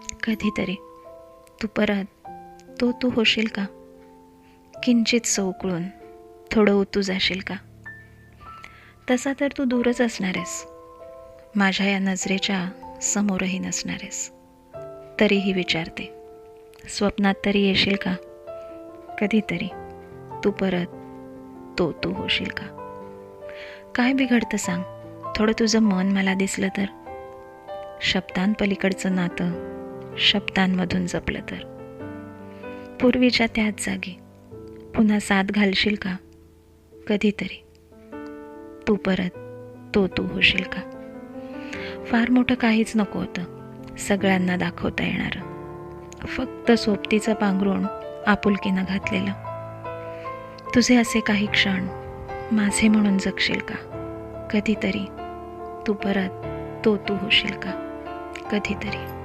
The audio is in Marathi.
कधीतरी तू परत तू होशील का? किंचित सवकळून थोडं उतू जाशील का? तसा तर तू दूरच असणार आहेस, माझ्या या नजरेच्या समोरही नसणार आहेस. तरीही विचारते, स्वप्नात तरी येशील का? कधीतरी तू परत तू होशील का? काय बिघडतं सांग, थोडं तुझं मन मला दिसलं तर? शब्दांपलीकडचं नातं शब्दांमधून जपलं तर? पूर्वीच्या त्याच जागी पुन्हा साथ घालशील का? कधीतरी तू परत तू होशील का? फार मोठं काहीच नको होतं सगळ्यांना दाखवता येणारं, फक्त सोबतीचं पांघरूण आपुलकीनं घातलेलं. तुझे असे काही क्षण माझे म्हणून जगशील का? कधीतरी तू परत तू होशील का? कधीतरी